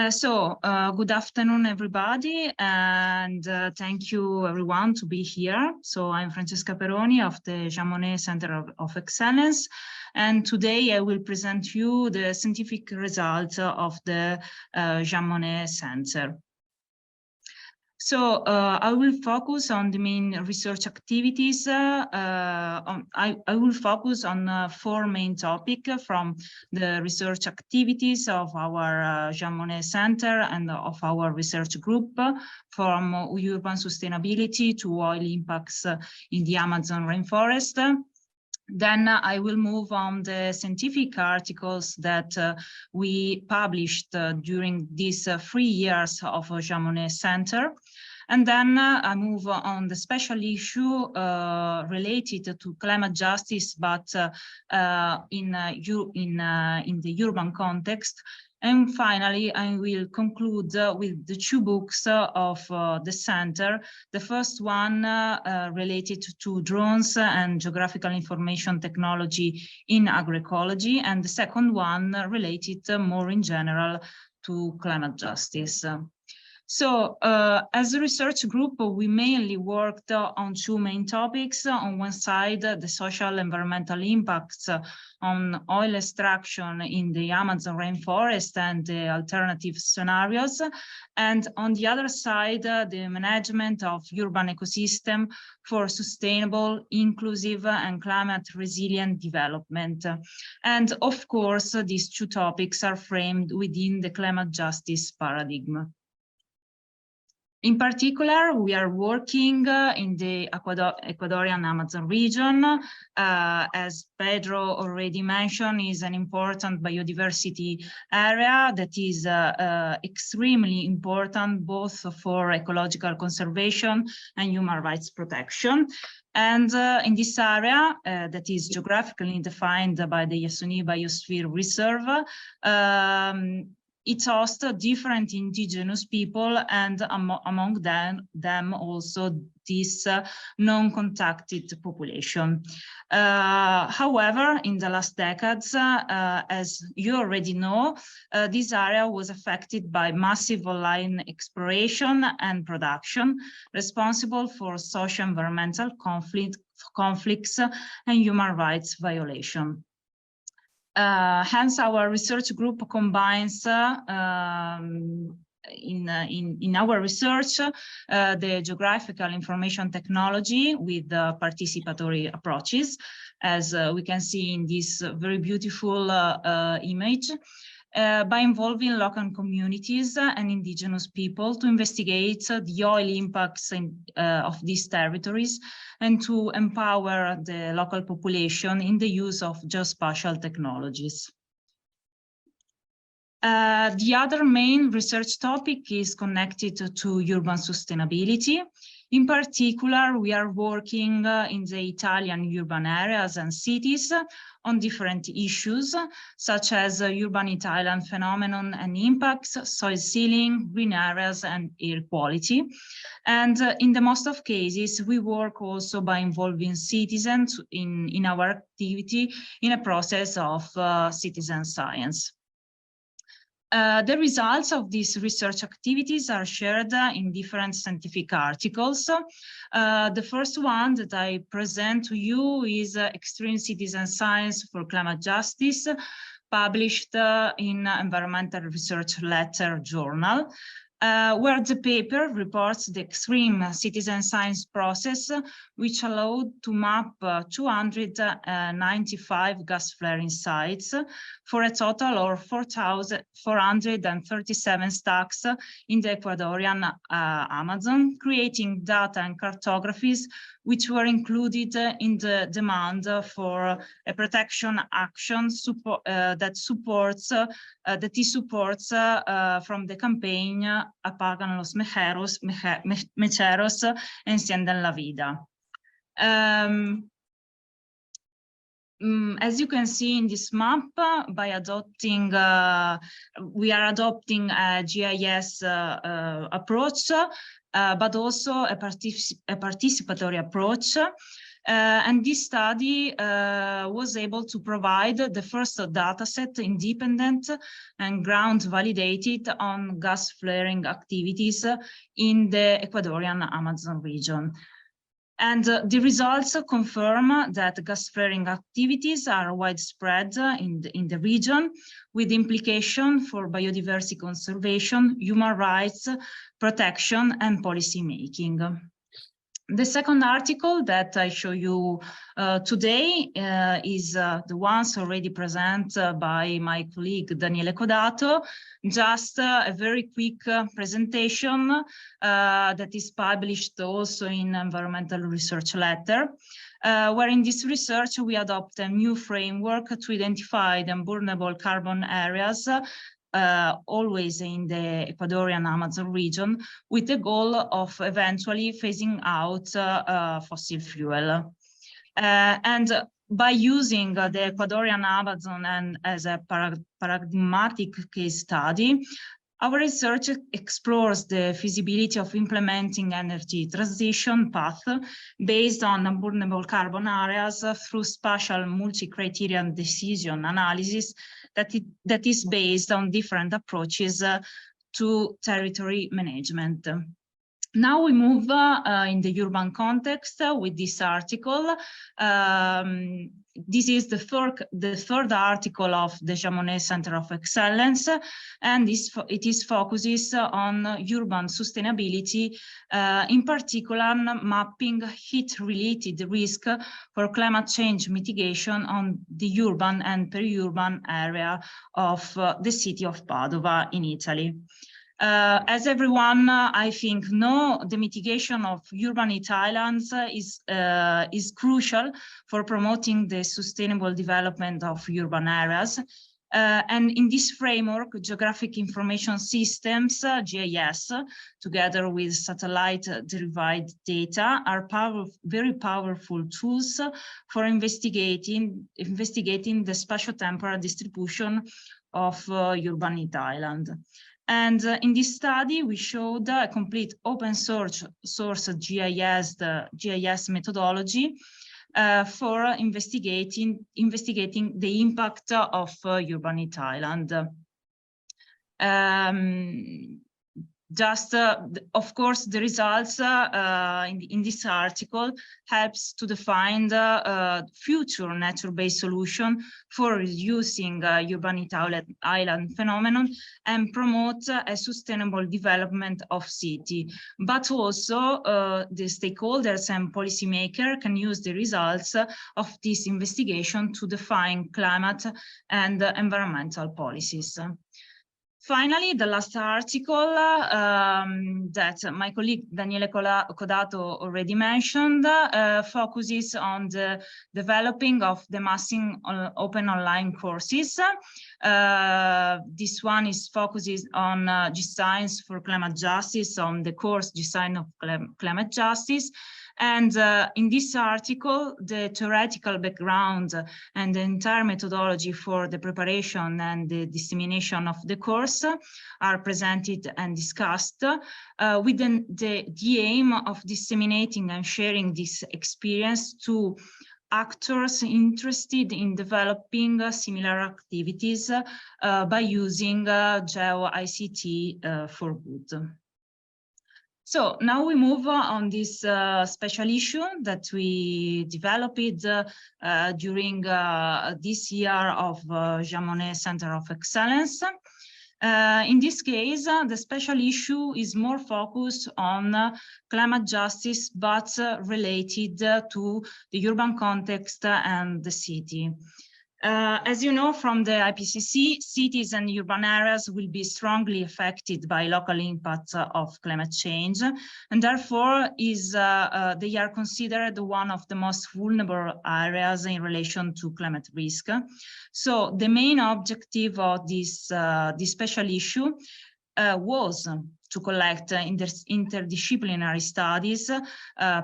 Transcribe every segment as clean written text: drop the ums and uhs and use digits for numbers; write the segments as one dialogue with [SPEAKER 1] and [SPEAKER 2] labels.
[SPEAKER 1] Good afternoon, everybody, and thank you, everyone, to be here. So I'm Francesca Peroni of the Monnet Center of Excellence, and today I will present you the scientific results of the Monnet Center. So I will focus on the main research activities. I will focus on 4 main topics from the research activities of our Monnet Center and of our research group, from urban sustainability to oil impacts in the Amazon rainforest. Then I will move on the scientific articles that we published during these 3 years of Monnet Center. And then I move on the special issue related to climate justice, but in the urban context. And finally, I will conclude with the 2 books of the center. The first one related to drones and geographical information technology in agroecology, and the second one related more in general to climate justice. So as a research group, we mainly worked on 2 main topics. On one side, the social environmental impacts on oil extraction in the Amazon rainforest and the alternative scenarios. And on the other side, the management of urban ecosystem for sustainable, inclusive, and climate resilient development. And of course, these 2 topics are framed within the climate justice paradigm. In particular, we are working in the Ecuadorian Amazon region. As Pedro already mentioned, is an important biodiversity area that is extremely important both for ecological conservation and human rights protection. And in this area that is geographically defined by the Yasuni Biosphere Reserve, it hosts different indigenous people, and among them also this non-contacted population. However, in the last decades, as you already know, this area was affected by massive online exploration and production, responsible for socio-environmental conflicts and human rights violation. Hence, our research group combines in our research the geographical information technology with participatory approaches, as we can see in this very beautiful image, by involving local communities and indigenous people to investigate the oil impacts of these territories and to empower the local population in the use of geospatial technologies. The other main research topic is connected to urban sustainability. In particular, we are working in the Italian urban areas and cities on different issues, such as urban Italian phenomenon and impacts, soil sealing, green areas, and air quality. And in the most of cases, we work also by involving citizens in our activity in a process of citizen science. The results of these research activities are shared in different scientific articles. The first one that I present to you is Extreme Citizen Science for Climate Justice, published in Environmental Research Letter Journal, where the paper reports the extreme citizen science process, which allowed to map 295 gas flaring sites for a total of 4,437 stacks in the Ecuadorian Amazon, creating data and cartographies which were included in the demand for a protection action that is supports from the campaign Apagan los mecheros, encienden la vida. As you can see in this map, by adopting, we are adopting a GIS approach, but also a participatory approach. And this study was able to provide the first data set independent and ground validated on gas flaring activities in the Ecuadorian Amazon region. And the results confirm that gas flaring activities are widespread in the region, with implication for biodiversity conservation, human rights protection, and policy making. The second article that I show you today is the ones already presented by my colleague Daniele Codato. Just a very quick presentation that is published also in Environmental Research Letter, where in this research we adopt a new framework to identify the unburnable carbon areas always in the Ecuadorian Amazon region, with the goal of eventually phasing out fossil fuel. And by using the Ecuadorian Amazon and as a paradigmatic case study, our research explores the feasibility of implementing energy transition path based on unburnable carbon areas through spatial multi-criterion decision analysis that is based on different approaches to territory management. Now we move in the urban context with this article. This is the third article of the Monnet Center of Excellence, and it focuses on urban sustainability, in particular mapping heat-related risk for climate change mitigation on the urban and peri-urban area of the city of Padova in Italy. As everyone, I think, know, the mitigation of urban heat islands is crucial for promoting the sustainable development of urban areas. And in this framework, geographic information systems, GIS, together with satellite-derived data, are very powerful tools for investigating the spatio-temporal distribution of urban heat island. And in this study, we showed a complete open source GIS methodology for investigating the impact of urban heat island. Of course, the results in this article helps to define the future nature-based solution for reducing urban heat island phenomenon and promote a sustainable development of city. But also the stakeholders and policymakers can use the results of this investigation to define climate and environmental policies. Finally, the last article that my colleague Daniele Codato already mentioned focuses on the developing of the massing open online courses. This one focuses on GIScience for climate justice, on the course GIScience of climate justice. And in this article, the theoretical background and the entire methodology for the preparation and the dissemination of the course are presented and discussed with the aim of disseminating and sharing this experience to actors interested in developing similar activities by using GeoICT for good. So now we move on this special issue that we developed during this year of Monnet Center of Excellence. In this case, the special issue is more focused on climate justice, but related to the urban context and the city. As you know from the IPCC, cities and urban areas will be strongly affected by local impacts of climate change, and therefore they are considered one of the most vulnerable areas in relation to climate risk. So the main objective of this special issue was to collect interdisciplinary studies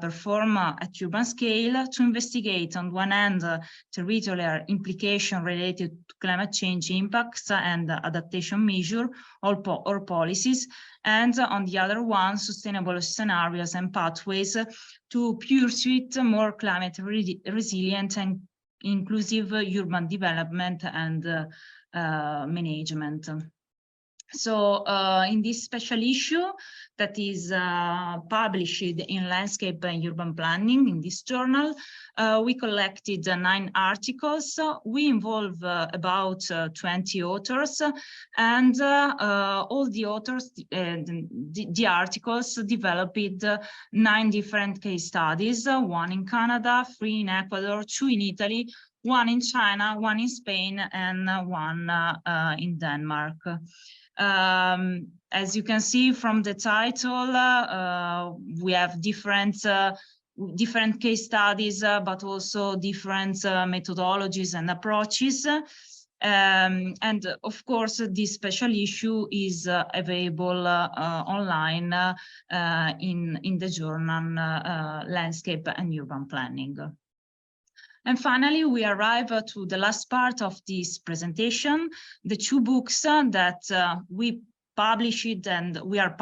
[SPEAKER 1] performed at urban scale to investigate, on one hand, territorial implication related to climate change impacts and adaptation measures or policies, and on the other one, sustainable scenarios and pathways to pursue more climate resilient and inclusive urban development and management. So in this special issue that is published in Landscape and Urban Planning in this journal, we collected 9 articles. We involve about 20 authors, and all the authors, the articles developed 9 different case studies, 1 in Canada, 3 in Ecuador, 2 in Italy, 1 in China, 1 in Spain, and 1 in Denmark. As you can see from the title, we have different case studies, but also different methodologies and approaches. And of course, this special issue is available online in the journal Landscape and Urban Planning. And finally, we arrive to the last part of this presentation, the 2 books that we published and we are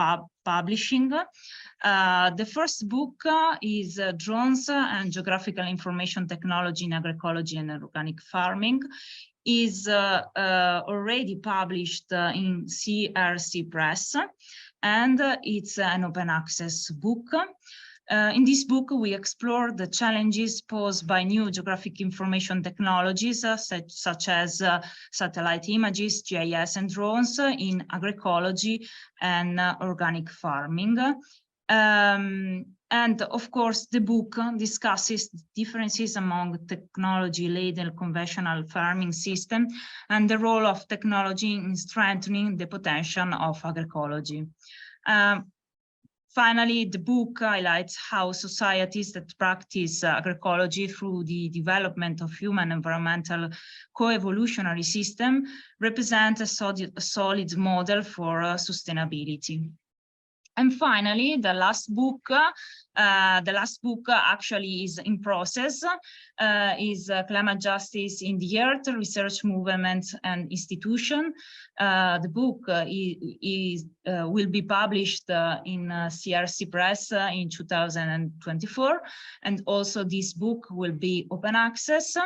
[SPEAKER 1] publishing. The first book is Drones and Geographical Information Technology in Agroecology and Organic Farming. Is already published in CRC Press, and it's an open access book. In this book, we explore the challenges posed by new geographic information technologies, such as satellite images, GIS, and drones in agroecology and organic farming. And of course, the book discusses differences among technology-led and conventional farming system and the role of technology in strengthening the potential of agroecology. Finally, the book highlights how societies that practice agroecology through the development of human environmental co-evolutionary system represent a solid model for sustainability. And finally, the last book actually is in process, is Climate Justice in the Earth, Research Movement and Institution. The book will be published in CRC Press in 2024, and also this book will be open access.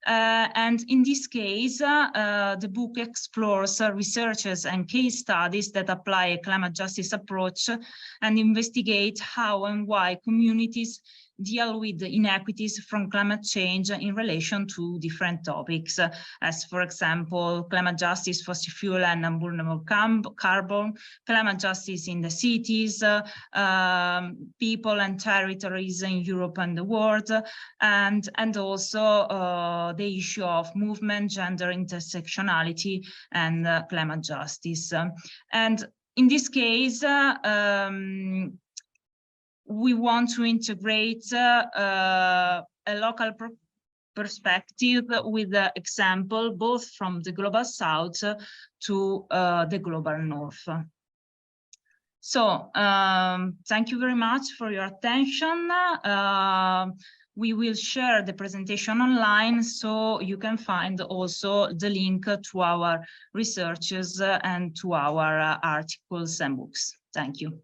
[SPEAKER 1] And in this case, the book explores researches and case studies that apply a climate justice approach and investigate how and why communities deal with the inequities from climate change in relation to different topics, as for example, climate justice, fossil fuel and unburnable carbon, climate justice in the cities, people and territories in Europe and the world, and also the issue of movement, gender intersectionality, and climate justice. And in this case, we want to integrate a local perspective with the example both from the global south to the global north. So thank you very much for your attention. We will share the presentation online, so you can find also the link to our researches and to our articles and books. Thank you.